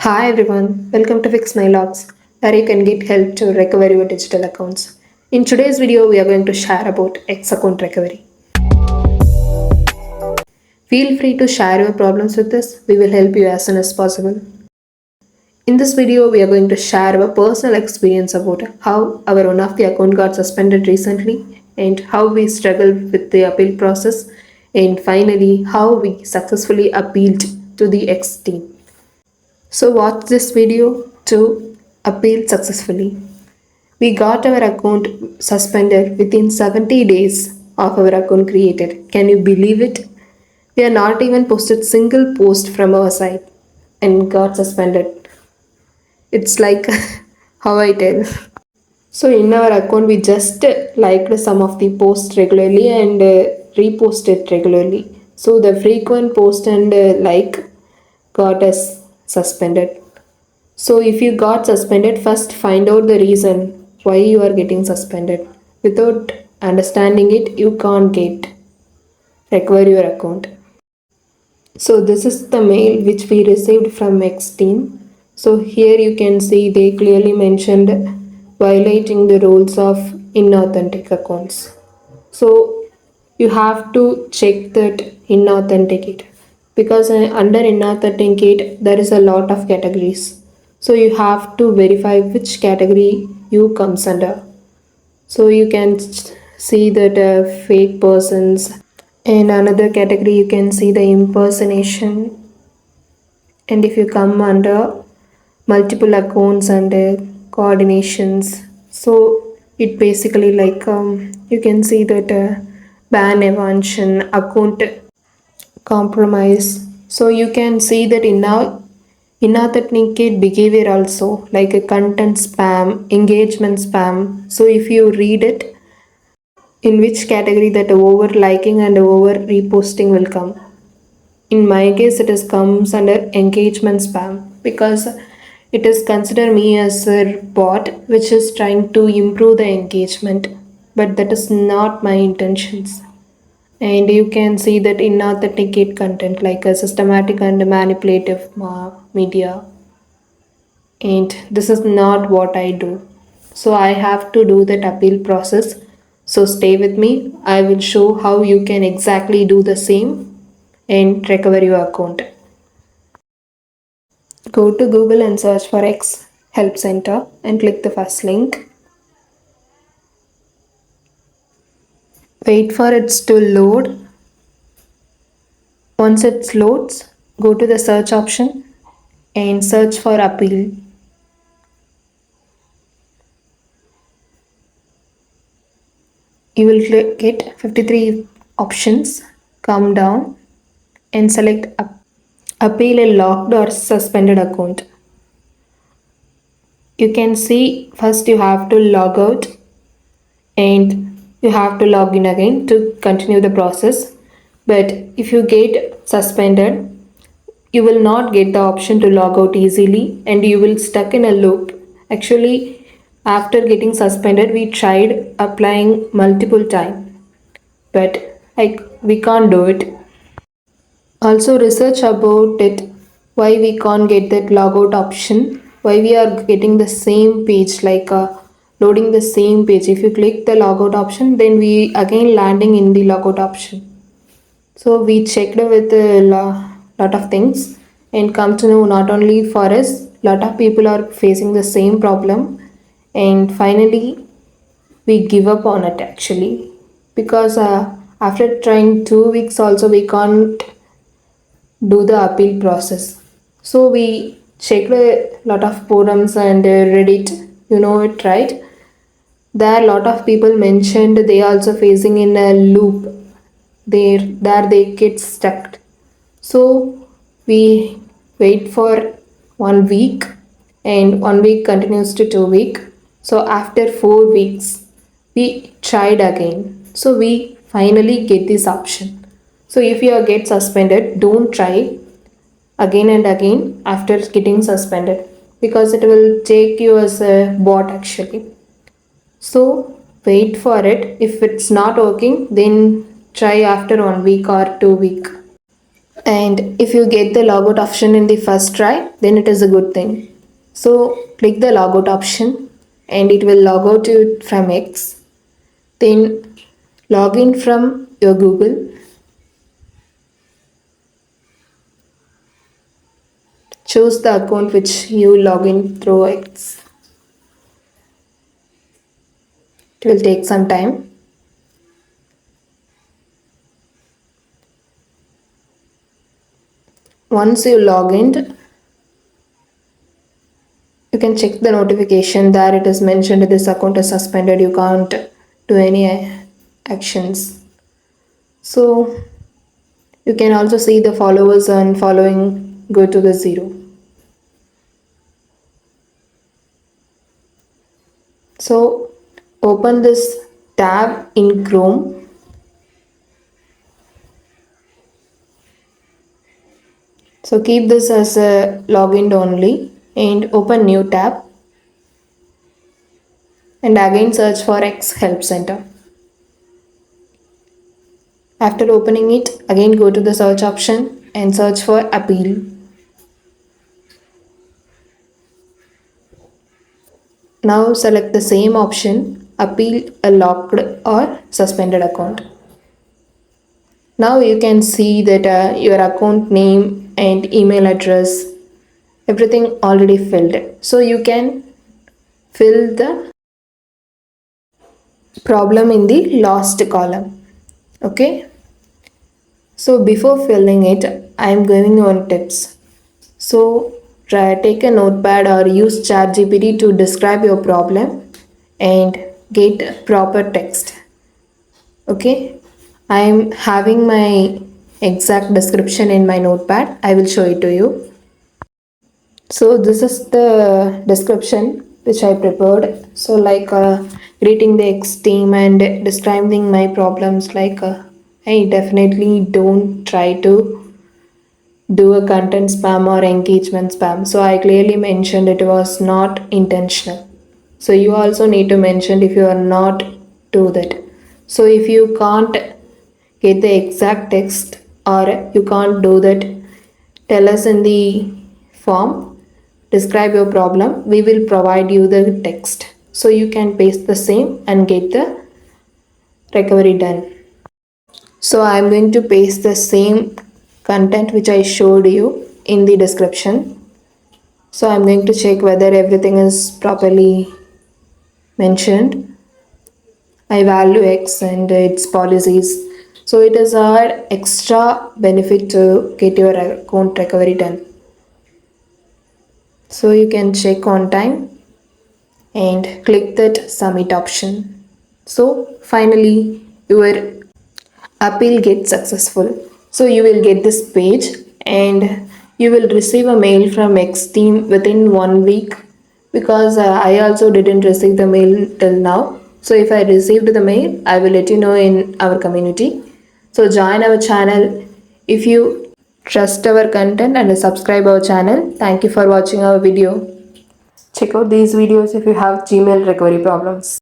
Hi everyone, welcome to Fix My Logs, where you can get help to recover your digital accounts. In today's video, we are going to share about X account recovery. Feel free to share your problems with us, we will help you as soon as possible. In this video, we are going to share our personal experience about how our one of the account got suspended recently and how we struggled with the appeal process and finally how we successfully appealed to the X team. So watch this video to appeal successfully. We got our account suspended within 70 days of our account created. Can you believe it? We are not even posted single post from our site and got suspended. It's like how I tell. So in our account we just liked some of the posts regularly and reposted regularly. So the frequent post and like got us suspended. So if you got suspended, first find out the reason why you are getting suspended. Without understanding it, you can't get recover your account. So this is the mail which we received from X team. So here you can see they clearly mentioned violating the rules of inauthentic accounts. So you have to check that inauthenticate because under inauthenticate there is a lot of categories. So you have to verify which category you comes under. So you can see that fake persons. In another category, you can see the impersonation. And if you come under multiple accounts and coordinations, so it basically like you can see that ban evasion, account compromise. So you can see that in now inauthenticate behavior also like a content spam, engagement spam. So if you read it, in which category that over liking and over reposting will come. In my case, it is comes under engagement spam because it is considered me as a bot which is trying to improve the engagement, but that is not my intentions. And you can see that inauthenticate content like a systematic and manipulative media, and this is not what I do. So I have to do that appeal process. So stay with me. I will show how you can exactly do the same and recover your account. Go to Google and search for X Help Center and click the first link. Wait for it to load. Once it loads, go to the search option and search for appeal. You will get 53 options. Come down and select appeal a locked or suspended account. You can see first you have to log out and you have to log in again to continue the process. But if you get suspended, you will not get the option to log out easily and you will stuck in a loop. Actually, after getting suspended, we tried applying multiple times, but like we can't do it. Also research about it, why we can't get that logout option, why we are getting the same page like loading the same page. If you click the logout option, then we again landing in the logout option. So we checked with a lot of things and come to know not only for us, lot of people are facing the same problem, and finally we give up on it actually because after trying 2 weeks also we can't do the appeal process. So we checked a lot of forums and Reddit, you know it, right? There a lot of people mentioned they also facing in a loop. There they get stuck. So we wait for 1 week and 1 week continues to 2 week. So after 4 weeks we tried again. So we finally get this option. So if you get suspended, don't try again and again after getting suspended because it will take you as a bot actually. So wait for it. If it's not working, then try after 1 week or 2 week. And if you get the logout option in the first try, then it is a good thing. So click the logout option and it will log out you from X. Then log in from your Google. Choose the account which you log in through X. It will take some time. Once you log in, you can check the notification. There it is mentioned this account is suspended. You can't do any actions. So you can also see the followers and following go to the zero. So open this tab in Chrome. So keep this as a login only and open new tab and again search for X Help Center. After opening it, again go to the search option and search for appeal. Now select the same option, appeal a locked or suspended account. Now you can see that your account name and email address, everything already filled. So you can fill the problem in the last column. Okay. So before filling it, I am giving you one tips. So take a notepad or use ChatGPT to describe your problem and get proper text. Okay, I am having my exact description in my notepad. I will show it to you. So this is the description which I prepared. So like greeting the X team and describing my problems, like I definitely don't try to do a content spam or engagement spam. So I clearly mentioned it was not intentional. So you also need to mention if you are not do that. So if you can't get the exact text or you can't do that, tell us in the form, describe your problem. We will provide you the text. So you can paste the same and get the recovery done. So I'm going to paste the same content which I showed you in the description. So I'm going to check whether everything is properly mentioned. I value X and its policies. So it is our extra benefit to get your account recovery done. So you can check on time and click that submit option. So finally your appeal gets successful. So you will get this page and you will receive a mail from X team within 1 week, because I also didn't receive the mail till now. So if I received the mail, I will let you know in our community. So join our channel if you trust our content and subscribe our channel. Thank you for watching our video. Check out these videos if you have Gmail recovery problems.